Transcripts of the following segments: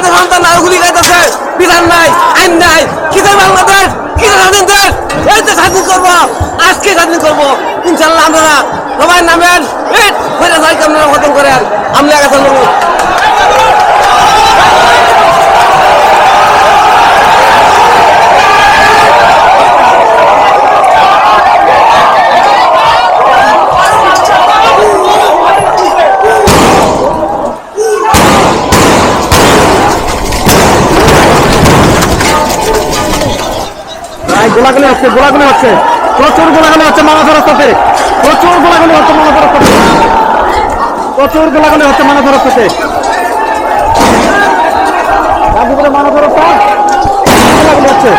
জাতি সন্তান আর গুলি খাইতেছে, বিধান নাই, আইন নাই, কিসের বাংলাদেশ, কিসের স্বাধীন দেশ? এই তো স্বাধীন করবো, আজকে স্বাধীন করবো ইনশাল্লাহ। আপনারা সবাই নামেন, আপনারা খতম করেন, আমরা কাছে লোক গোলাগুলি হচ্ছে, গোলাগুলি হচ্ছে, প্রচুর গোলাগুলি হচ্ছে মানাসা রাস্তাতে, প্রচুর গোলাগুলি হচ্ছে মানাসা রাস্তাতে, প্রচুর গোলাগুলি হচ্ছে মানাসা রাস্তাতে, গাজীপুরে মানাসা রাস্তা গোলাগুলি হচ্ছে।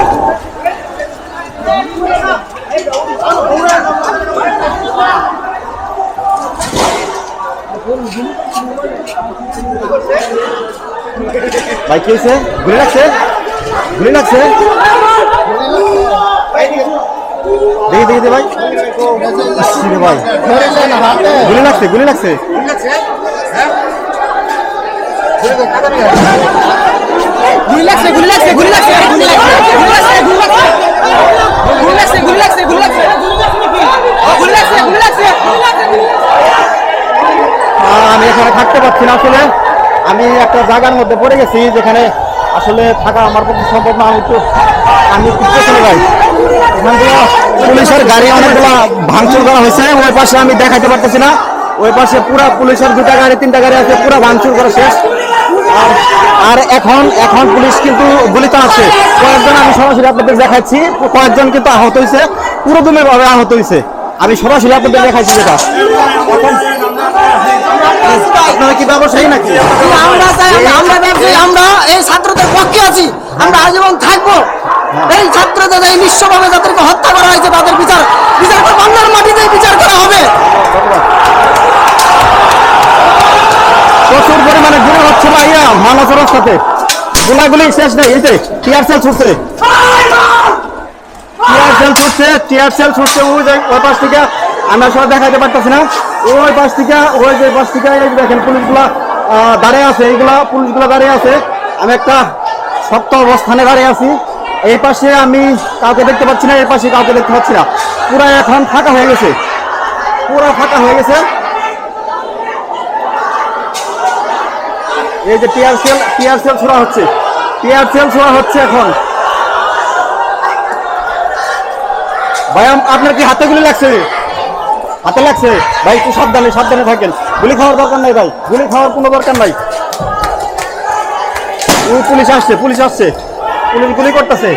ভাই কি হয়েছে? গুলি লাগছে, গুলি লাগছে, দেখি দেখি ভাই, ভাই গুলি লাগছে, গুলি লাগছে, গুলি লাগছে, গুলি লাগছে, গুলি লাগছে, গুলি লাগছে, গুলি লাগছে, গুলি লাগছে, গুলি লাগছে, গুলি লাগছে, গুলি লাগছে, গুলি লাগছে, গুলি লাগছে। আমি এখানে থাকতে পারছি না, আসলে আমি একটা জায়গার মধ্যে পড়ে গেছি যেখানে আসলে থাকা আমার পক্ষে সম্ভব না। আমি চলে যাই, পুলিশের গাড়ি অনেকগুলা ভাঙচুর করা হয়েছে, ওই পাশে আমি দেখাইতে পারতেছি না, ওই পাশে পুরা পুলিশের 2টা গাড়ি 3টা গাড়ি আছে, পুরা ভাঙচুর করা শেষ। আর এখন এখন পুলিশ কিন্তু গুলি চালাচ্ছে, কয়েকজন আমি সরাসরি আপনাদের দেখাচ্ছি, কয়েকজন কিন্তু আহত হয়েছে, পুরোদমে ভাবে আহত হয়েছে, আমি সরাসরি আপনাদের দেখাচ্ছি। যেটা আপনারা কি ব্যবসায়ী নাকি? আমরা ব্যবসায়ী, আমরা এই ছাত্রদের পক্ষে আছি, আমরা আজীবন থাকবো। এই ছাত্রদের এই নিঃস্বভাবে যাদেরকে হত্যা করা হয়েছে তাদের বিচার করে বাংলার মাটিতে বিচার করা হবে। প্রচুর পরিমাণে গুলি হচ্ছে ভাইয়া মানাসা রাস্তাতে, গোলাগুলি শেষ নেই। এই যে টিয়ার সেল ছুটছে, টিয়ার সেল ছুটছে, টিয়ার সেল ছুটছে, ওই পাশ থেকে আমরা সব দেখাইতে পারতেছি না, ওই পাশ থেকে ওই যে পাশ থেকে দেখেন পুলিশগুলা দাঁড়িয়ে আছে, এইগুলা পুলিশগুলা দাঁড়িয়ে আছে, আমি একটা শক্ত অবস্থানে দাঁড়িয়ে আছি। এই পাশে আমি কাউকে দেখতে পাচ্ছি না, এই পাশে কাউকে দেখতে পাচ্ছি না, পুরা এখন ফাঁকা হয়ে গেছে, পুরা ফাঁকা হয়ে গেছে। এই যে টিয়ার সেল ছোড়া হচ্ছে, টিয়ার সেল ছোড়া হচ্ছে এখন। ভাই আপনার কি হাতে গুলি লাগছে? হাতে লাগছে ভাই, একটু সাবধানে সাবধানে থাকেন, গুলি খাওয়ার দরকার নাই ভাই, গুলি খাওয়ার কোনো দরকার নাই। পুলিশ আসছে, পুলিশ আসছে, পুলিশ গুলি করতেছে।